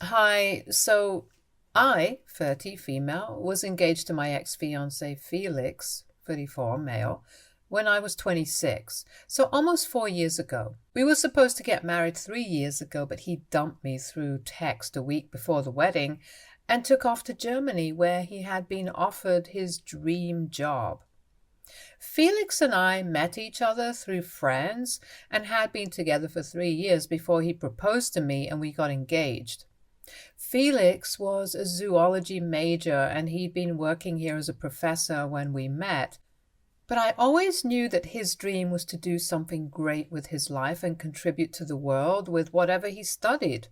Hi, so I, 30 female, was engaged to my ex-fiance Felix, 34 male, when I was 26, so almost 4 years ago. We were supposed to get married 3 years ago, but he dumped me through text a week before the wedding and took off to Germany where he had been offered his dream job. Felix and I met each other through friends and had been together for 3 years before he proposed to me and we got engaged. Felix was a zoology major and he'd been working here as a professor when we met. But I always knew that his dream was to do something great with his life and contribute to the world with whatever he studied,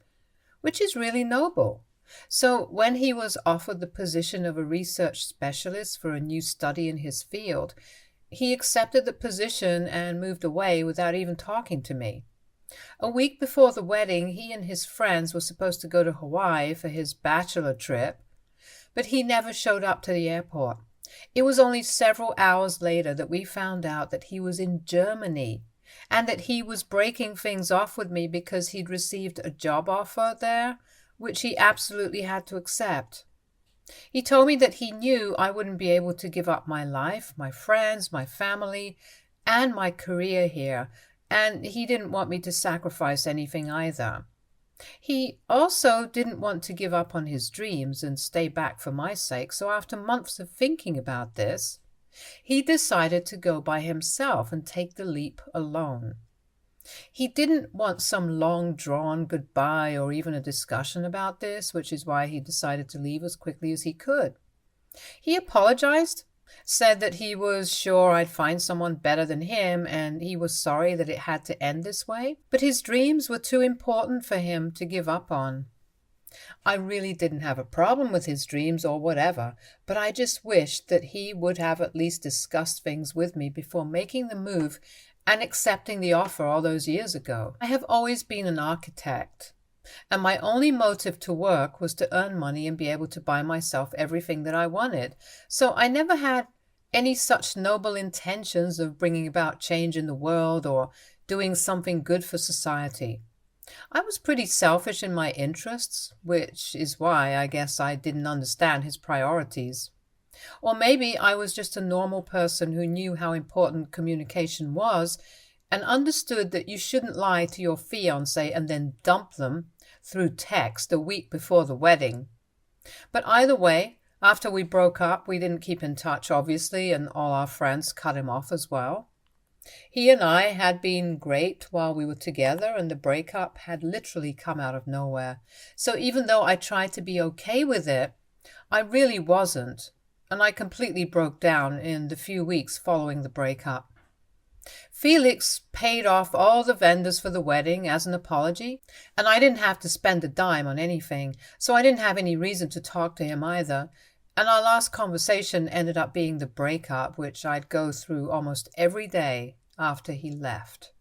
which is really noble. So when he was offered the position of a research specialist for a new study in his field, he accepted the position and moved away without even talking to me. A week before the wedding, he and his friends were supposed to go to Hawaii for his bachelor trip, but he never showed up to the airport. It was only several hours later that we found out that he was in Germany and that he was breaking things off with me because he'd received a job offer there, which he absolutely had to accept. He told me that he knew I wouldn't be able to give up my life, my friends, my family, and my career here, and he didn't want me to sacrifice anything either. He also didn't want to give up on his dreams and stay back for my sake, so after months of thinking about this, he decided to go by himself and take the leap alone. He didn't want some long drawn goodbye or even a discussion about this, which is why he decided to leave as quickly as he could. He apologized, said that he was sure I'd find someone better than him and he was sorry that it had to end this way, but his dreams were too important for him to give up on. I really didn't have a problem with his dreams or whatever, but I just wished that he would have at least discussed things with me before making the move and accepting the offer all those years ago. I have always been an architect, and my only motive to work was to earn money and be able to buy myself everything that I wanted. So I never had any such noble intentions of bringing about change in the world or doing something good for society. I was pretty selfish in my interests, which is why I guess I didn't understand his priorities. Or maybe I was just a normal person who knew how important communication was and understood that you shouldn't lie to your fiance and then dump them through text a week before the wedding. But either way, after we broke up, we didn't keep in touch, obviously, and all our friends cut him off as well. He and I had been great while we were together, and the breakup had literally come out of nowhere. So even though I tried to be okay with it, I really wasn't, and I completely broke down in the few weeks following the breakup. Felix paid off all the vendors for the wedding as an apology, and I didn't have to spend a dime on anything, so I didn't have any reason to talk to him either. And our last conversation ended up being the breakup, which I'd go through almost every day after he left.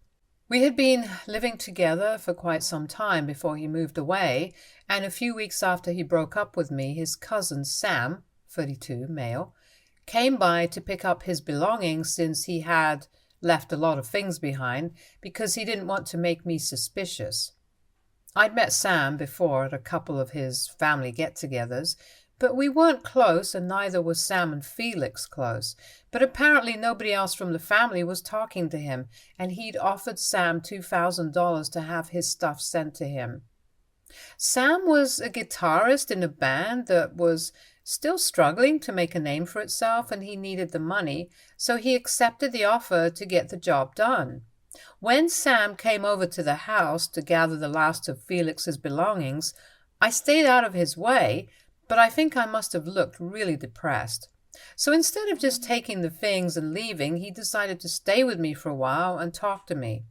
We had been living together for quite some time before he moved away, and a few weeks after he broke up with me, his cousin Sam, 32, male, came by to pick up his belongings since he had left a lot of things behind because he didn't want to make me suspicious. I'd met Sam before at a couple of his family get-togethers, but we weren't close, and neither was Sam and Felix close. But apparently nobody else from the family was talking to him, and he'd offered Sam $2,000 to have his stuff sent to him. Sam was a guitarist in a band that was still struggling to make a name for itself, and he needed the money, so he accepted the offer to get the job done. When Sam came over to the house to gather the last of Felix's belongings, I stayed out of his way, but I think I must have looked really depressed. So instead of just taking the things and leaving, he decided to stay with me for a while and talk to me.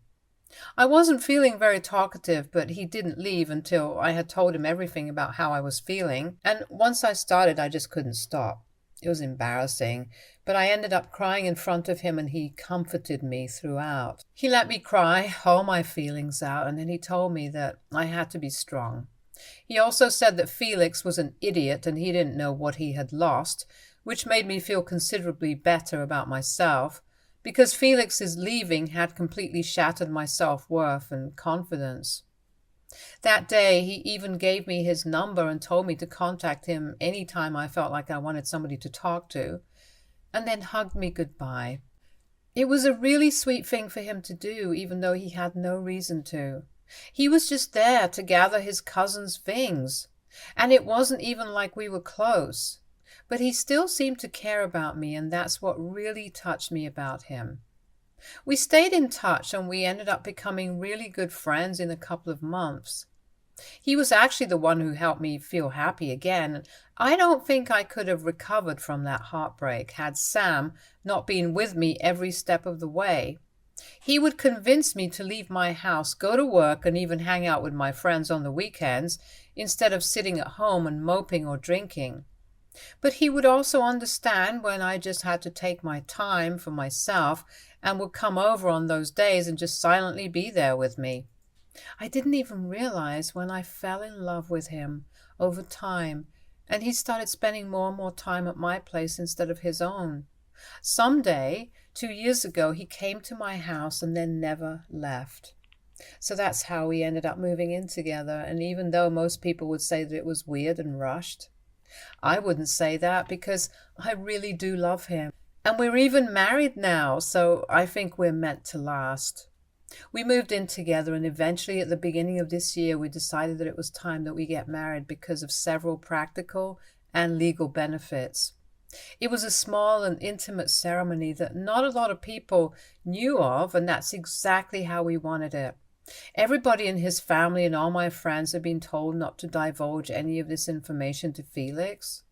I wasn't feeling very talkative, but he didn't leave until I had told him everything about how I was feeling, and once I started, I just couldn't stop. It was embarrassing, but I ended up crying in front of him and he comforted me throughout. He let me cry all my feelings out, and then he told me that I had to be strong. He also said that Felix was an idiot and he didn't know what he had lost, which made me feel considerably better about myself, because Felix's leaving had completely shattered my self-worth and confidence. That day, he even gave me his number and told me to contact him anytime I felt like I wanted somebody to talk to, and then hugged me goodbye. It was a really sweet thing for him to do, even though he had no reason to. He was just there to gather his cousin's things, and it wasn't even like we were close. But he still seemed to care about me, and that's what really touched me about him. We stayed in touch, and we ended up becoming really good friends in a couple of months. He was actually the one who helped me feel happy again. I don't think I could have recovered from that heartbreak had Sam not been with me every step of the way. He would convince me to leave my house, go to work, and even hang out with my friends on the weekends instead of sitting at home and moping or drinking. But he would also understand when I just had to take my time for myself and would come over on those days and just silently be there with me. I didn't even realize when I fell in love with him over time, and he started spending more and more time at my place instead of his own. Someday, 2 years ago, he came to my house and then never left. So that's how we ended up moving in together, and even though most people would say that it was weird and rushed, I wouldn't say that because I really do love him. And we're even married now, so I think we're meant to last. We moved in together, and eventually at the beginning of this year we decided that it was time that we get married because of several practical and legal benefits. It was a small and intimate ceremony that not a lot of people knew of, and that's exactly how we wanted it. Everybody in his family and all my friends have been told not to divulge any of this information to Felix.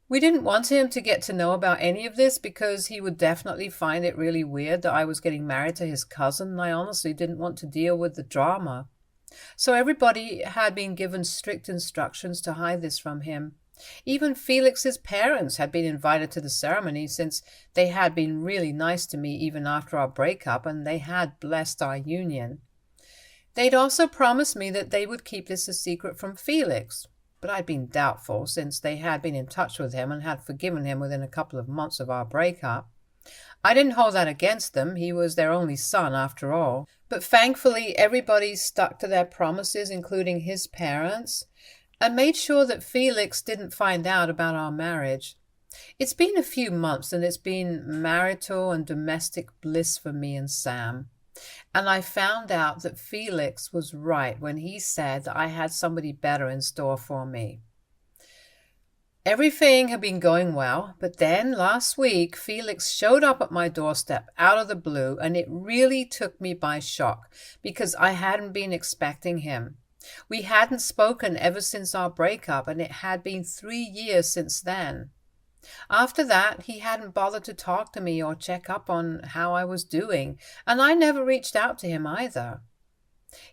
We didn't want him to get to know about any of this because he would definitely find it really weird that I was getting married to his cousin, and I honestly didn't want to deal with the drama. So everybody had been given strict instructions to hide this from him. Even Felix's parents had been invited to the ceremony since they had been really nice to me even after our breakup, and they had blessed our union. They'd also promised me that they would keep this a secret from Felix, but I'd been doubtful since they had been in touch with him and had forgiven him within a couple of months of our breakup. I didn't hold that against them. He was their only son after all. But thankfully everybody stuck to their promises, including his parents, and made sure that Felix didn't find out about our marriage. It's been a few months, and it's been marital and domestic bliss for me and Sam. And I found out that Felix was right when he said that I had somebody better in store for me. Everything had been going well, but then last week Felix showed up at my doorstep out of the blue, and it really took me by shock because I hadn't been expecting him. We hadn't spoken ever since our breakup, and it had been 3 years since then. After that, he hadn't bothered to talk to me or check up on how I was doing, and I never reached out to him either.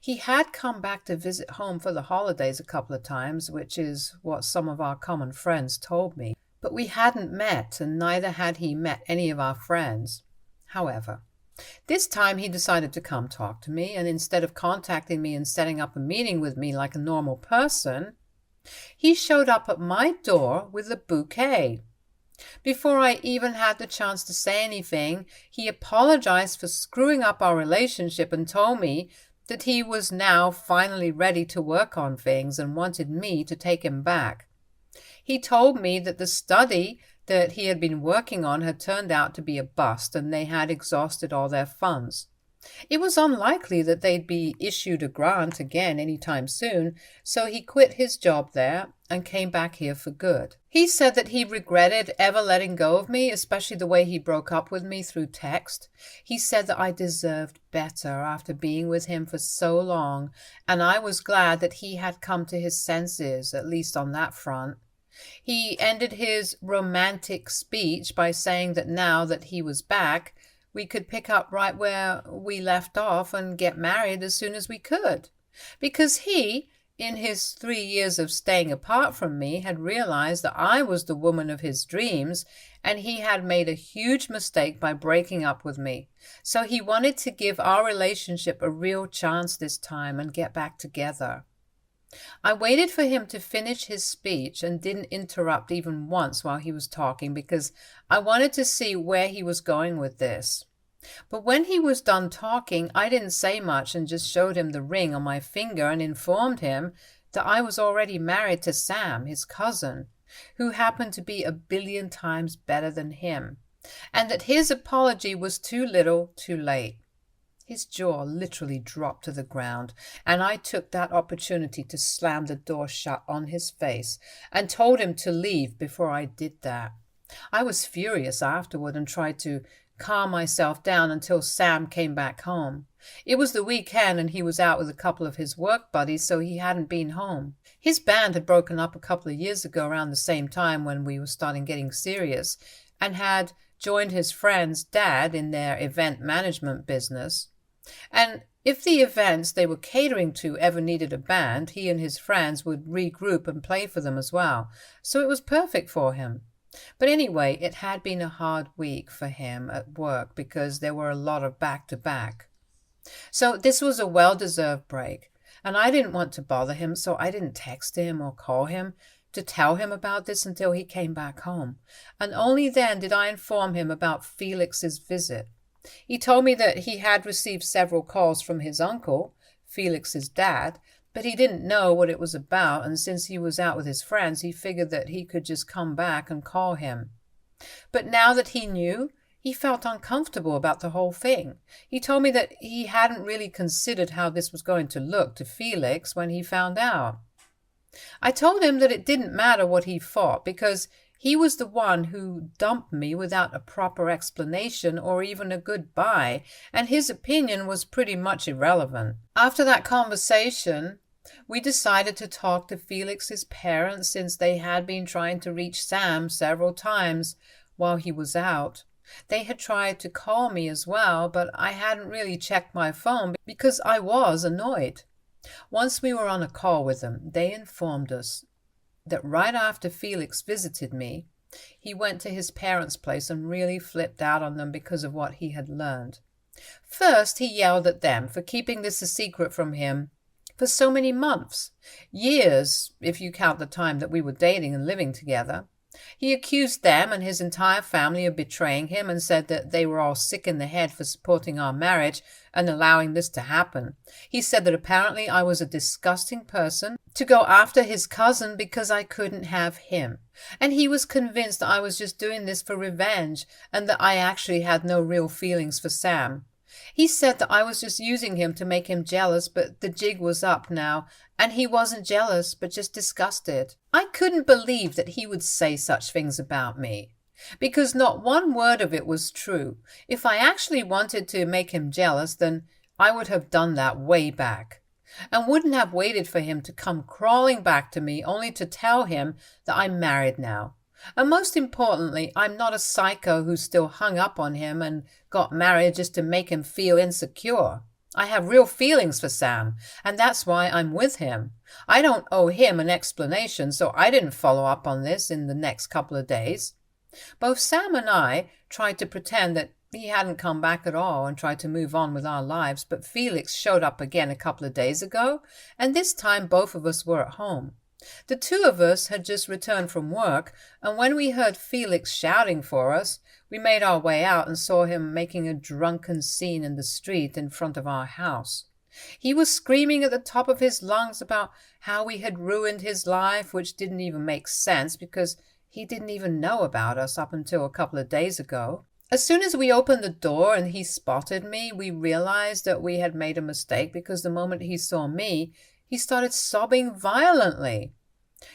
He had come back to visit home for the holidays a couple of times, which is what some of our common friends told me, but we hadn't met, and neither had he met any of our friends. However, this time he decided to come talk to me, and instead of contacting me and setting up a meeting with me like a normal person, he showed up at my door with a bouquet. Before I even had the chance to say anything, he apologized for screwing up our relationship and told me that he was now finally ready to work on things and wanted me to take him back. He told me that the study that he had been working on had turned out to be a bust, and they had exhausted all their funds. It was unlikely that they'd be issued a grant again anytime soon, so he quit his job there and came back here for good. He said that he regretted ever letting go of me, especially the way he broke up with me through text. He said that I deserved better after being with him for so long, and I was glad that he had come to his senses, at least on that front. He ended his romantic speech by saying that now that he was back, we could pick up right where we left off and get married as soon as we could. Because he, in his 3 years of staying apart from me, had realized that I was the woman of his dreams, and he had made a huge mistake by breaking up with me. So he wanted to give our relationship a real chance this time and get back together. I waited for him to finish his speech and didn't interrupt even once while he was talking because I wanted to see where he was going with this. But when he was done talking, I didn't say much and just showed him the ring on my finger and informed him that I was already married to Sam, his cousin, who happened to be 1,000,000,000 times better than him, and that his apology was too little, too late. His jaw literally dropped to the ground, and I took that opportunity to slam the door shut on his face and told him to leave before I did that. I was furious afterward and tried to calm myself down until Sam came back home. It was the weekend and he was out with a couple of his work buddies, so he hadn't been home. His band had broken up a couple of years ago around the same time when we were starting getting serious, and had joined his friend's dad in their event management business. And if the events they were catering to ever needed a band, he and his friends would regroup and play for them as well. So it was perfect for him. But anyway, it had been a hard week for him at work because there were a lot of back-to-back. So this was a well-deserved break, and I didn't want to bother him, so I didn't text him or call him to tell him about this until he came back home. And only then did I inform him about Felix's visit. He told me that he had received several calls from his uncle, Felix's dad, but he didn't know what it was about, and since he was out with his friends, he figured that he could just come back and call him. But now that he knew, he felt uncomfortable about the whole thing. He told me that he hadn't really considered how this was going to look to Felix when he found out. I told him that it didn't matter what he thought, because he was the one who dumped me without a proper explanation or even a goodbye, and his opinion was pretty much irrelevant. After that conversation, we decided to talk to Felix's parents since they had been trying to reach Sam several times while he was out. They had tried to call me as well, but I hadn't really checked my phone because I was annoyed. Once we were on a call with them, they informed us that right after Felix visited me, he went to his parents' place and really flipped out on them because of what he had learned. First, he yelled at them for keeping this a secret from him for so many months, years, if you count the time that we were dating and living together. He accused them and his entire family of betraying him and said that they were all sick in the head for supporting our marriage and allowing this to happen. He said that apparently I was a disgusting person to go after his cousin because I couldn't have him. And he was convinced I was just doing this for revenge and that I actually had no real feelings for Sam. He said that I was just using him to make him jealous, but the jig was up now, and he wasn't jealous, but just disgusted. I couldn't believe that he would say such things about me, because not one word of it was true. If I actually wanted to make him jealous, then I would have done that way back, and wouldn't have waited for him to come crawling back to me only to tell him that I'm married now. And most importantly, I'm not a psycho who's still hung up on him and got married just to make him feel insecure. I have real feelings for Sam, and that's why I'm with him. I don't owe him an explanation, so I didn't follow up on this in the next couple of days. Both Sam and I tried to pretend that he hadn't come back at all and tried to move on with our lives, but Felix showed up again a couple of days ago, and this time both of us were at home. The two of us had just returned from work, and when we heard Felix shouting for us, we made our way out and saw him making a drunken scene in the street in front of our house. He was screaming at the top of his lungs about how we had ruined his life, which didn't even make sense because he didn't even know about us up until a couple of days ago. As soon as we opened the door and he spotted me, we realized that we had made a mistake because the moment he saw me, he started sobbing violently.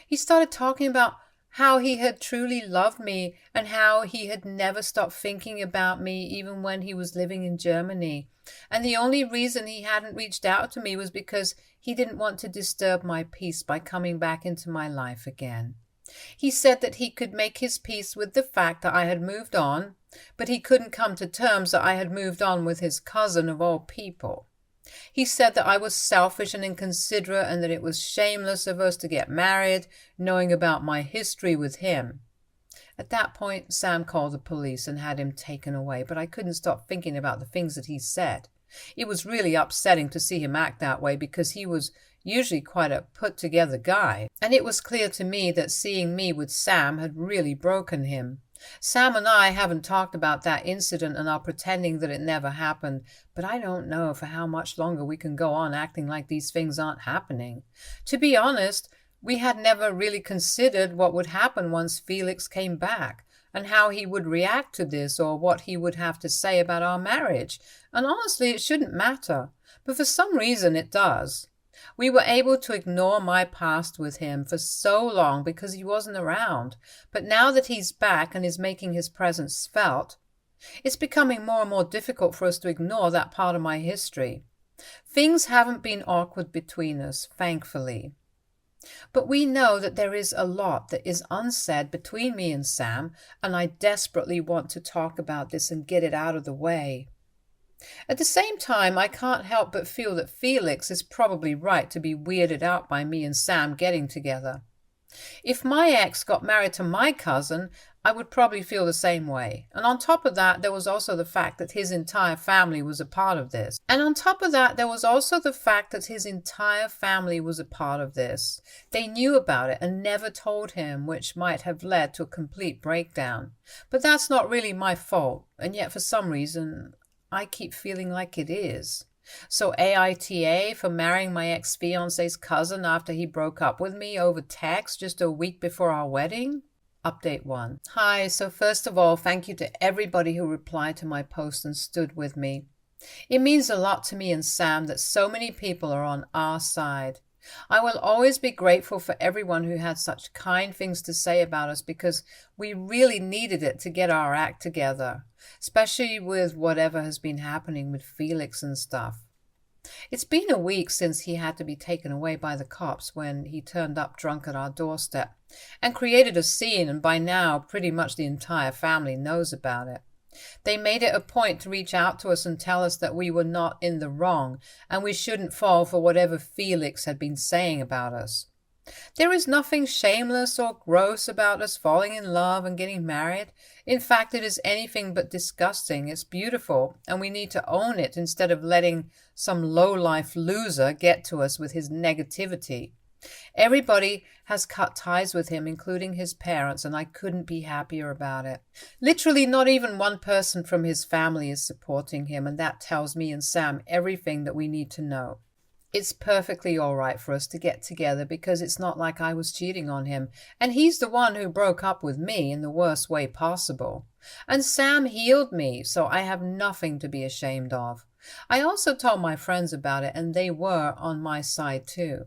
He started talking about how he had truly loved me and how he had never stopped thinking about me even when he was living in Germany. And the only reason he hadn't reached out to me was because he didn't want to disturb my peace by coming back into my life again. He said that he could make his peace with the fact that I had moved on, but he couldn't come to terms that I had moved on with his cousin of all people. He said that I was selfish and inconsiderate and that it was shameless of us to get married, knowing about my history with him. At that point, Sam called the police and had him taken away, but I couldn't stop thinking about the things that he said. It was really upsetting to see him act that way because he was usually quite a put-together guy, and it was clear to me that seeing me with Sam had really broken him. Sam and I haven't talked about that incident and are pretending that it never happened, but I don't know for how much longer we can go on acting like these things aren't happening. To be honest, we had never really considered what would happen once Felix came back, and how he would react to this or what he would have to say about our marriage. And honestly, it shouldn't matter, but for some reason it does. We were able to ignore my past with him for so long because he wasn't around, but now that he's back and is making his presence felt, it's becoming more and more difficult for us to ignore that part of my history. Things haven't been awkward between us, thankfully. But we know that there is a lot that is unsaid between me and Sam, and I desperately want to talk about this and get it out of the way. At the same time, I can't help but feel that Felix is probably right to be weirded out by me and Sam getting together. If my ex got married to my cousin, I would probably feel the same way. And on top of that, there was also the fact that his entire family was a part of this. They knew about it and never told him, which might have led to a complete breakdown. But that's not really my fault, and yet for some reason, I keep feeling like it is. So AITA for marrying my ex-fiance's cousin after he broke up with me over text just a week before our wedding? Update 1. Hi, so first of all, thank you to everybody who replied to my post and stood with me. It means a lot to me and Sam that so many people are on our side. I will always be grateful for everyone who had such kind things to say about us because we really needed it to get our act together, especially with whatever has been happening with Felix and stuff. It's been a week since he had to be taken away by the cops when he turned up drunk at our doorstep and created a scene, and by now pretty much the entire family knows about it. They made it a point to reach out to us and tell us that we were not in the wrong and we shouldn't fall for whatever Felix had been saying about us. There is nothing shameless or gross about us falling in love and getting married. In fact, it is anything but disgusting. It's beautiful, and we need to own it instead of letting some low-life loser get to us with his negativity. Everybody has cut ties with him, including his parents, and I couldn't be happier about it. Literally not even one person from his family is supporting him, and that tells me and Sam everything that we need to know. It's perfectly all right for us to get together because it's not like I was cheating on him, and he's the one who broke up with me in the worst way possible. And Sam healed me, so I have nothing to be ashamed of. I also told my friends about it, and they were on my side too.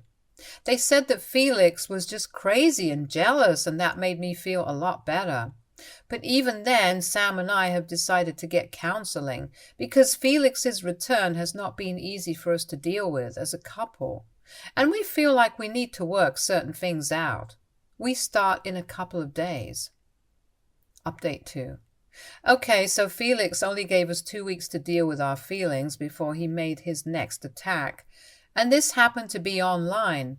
They said that Felix was just crazy and jealous, and that made me feel a lot better. But even then, Sam and I have decided to get counseling because Felix's return has not been easy for us to deal with as a couple, and we feel like we need to work certain things out. We start in a couple of days. Update 2. Okay, so Felix only gave us 2 weeks to deal with our feelings before he made his next attack. And this happened to be online.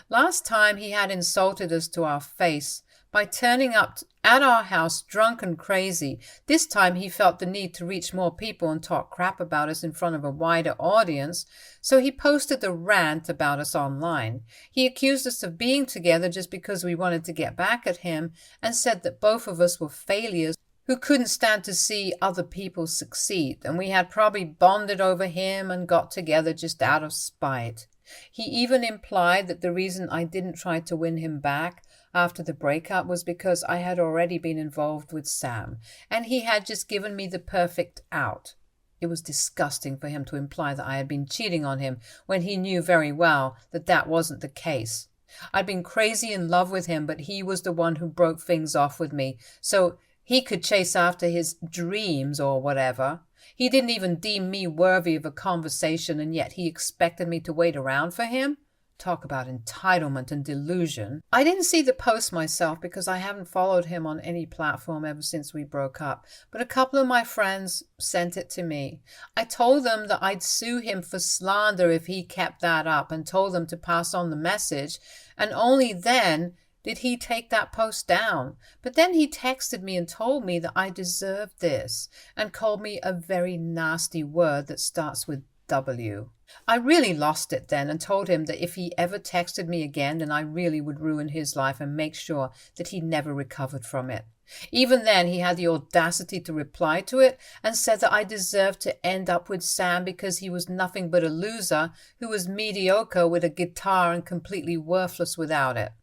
Last time he had insulted us to our face by turning up at our house drunk and crazy. This time he felt the need to reach more people and talk crap about us in front of a wider audience, so he posted a rant about us online. He accused us of being together just because we wanted to get back at him and said that both of us were failures who couldn't stand to see other people succeed, and we had probably bonded over him and got together just out of spite. He even implied that the reason I didn't try to win him back after the breakup was because I had already been involved with Sam, and he had just given me the perfect out. It was disgusting for him to imply that I had been cheating on him when he knew very well that that wasn't the case. I'd been crazy in love with him, but he was the one who broke things off with me, so he could chase after his dreams or whatever. He didn't even deem me worthy of a conversation, and yet he expected me to wait around for him? Talk about entitlement and delusion. I didn't see the post myself because I haven't followed him on any platform ever since we broke up, but a couple of my friends sent it to me. I told them that I'd sue him for slander if he kept that up and told them to pass on the message, and only then did he take that post down. But then he texted me and told me that I deserved this and called me a very nasty word that starts with W. I really lost it then and told him that if he ever texted me again, then I really would ruin his life and make sure that he never recovered from it. Even then, he had the audacity to reply to it and said that I deserved to end up with Sam because he was nothing but a loser who was mediocre with a guitar and completely worthless without it.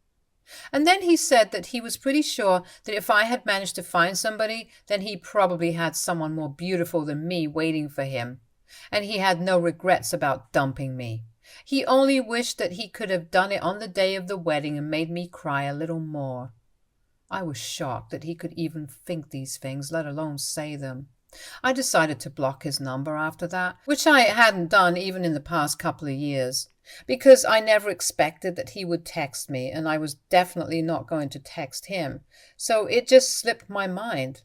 And then he said that he was pretty sure that if I had managed to find somebody, then he probably had someone more beautiful than me waiting for him. And he had no regrets about dumping me. He only wished that he could have done it on the day of the wedding and made me cry a little more. I was shocked that he could even think these things, let alone say them. I decided to block his number after that, which I hadn't done even in the past couple of years, because I never expected that he would text me, and I was definitely not going to text him, so it just slipped my mind.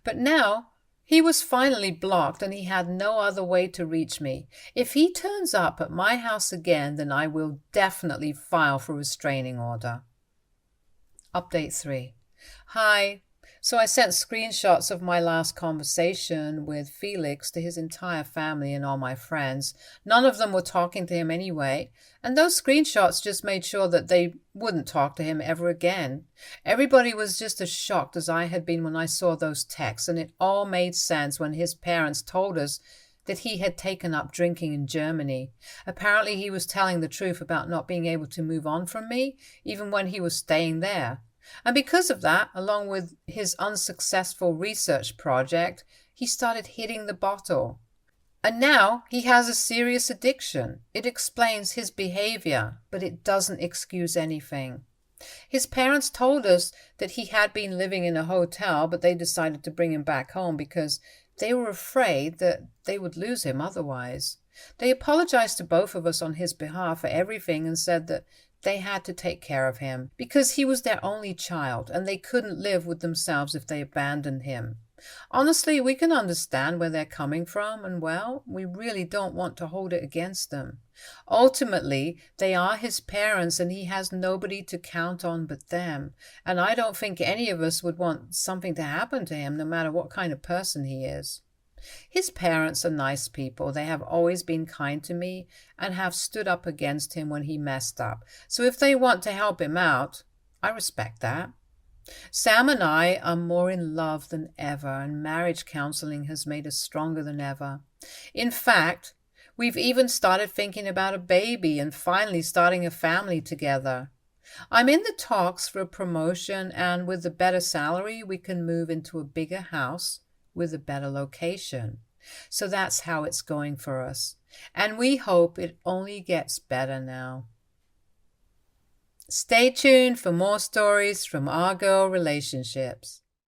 But now he was finally blocked, and he had no other way to reach me. If he turns up at my house again, then I will definitely file for a restraining order. Update 3. Hi. So I sent screenshots of my last conversation with Felix to his entire family and all my friends. None of them were talking to him anyway, and those screenshots just made sure that they wouldn't talk to him ever again. Everybody was just as shocked as I had been when I saw those texts, and it all made sense when his parents told us that he had taken up drinking in Germany. Apparently he was telling the truth about not being able to move on from me, even when he was staying there. And because of that, along with his unsuccessful research project, he started hitting the bottle. And now he has a serious addiction. It explains his behavior, but it doesn't excuse anything. His parents told us that he had been living in a hotel, but they decided to bring him back home because they were afraid that they would lose him otherwise. They apologized to both of us on his behalf for everything and said that they had to take care of him because he was their only child and they couldn't live with themselves if they abandoned him. Honestly, we can understand where they're coming from, and well, we really don't want to hold it against them. Ultimately, they are his parents and he has nobody to count on but them, and I don't think any of us would want something to happen to him no matter what kind of person he is. His parents are nice people. They have always been kind to me and have stood up against him when he messed up. So if they want to help him out, I respect that. Sam and I are more in love than ever, and marriage counseling has made us stronger than ever. In fact, we've even started thinking about a baby and finally starting a family together. I'm in the talks for a promotion, and with a better salary, we can move into a bigger house with a better location. So that's how it's going for us. And we hope it only gets better now. Stay tuned for more stories from our girl relationships.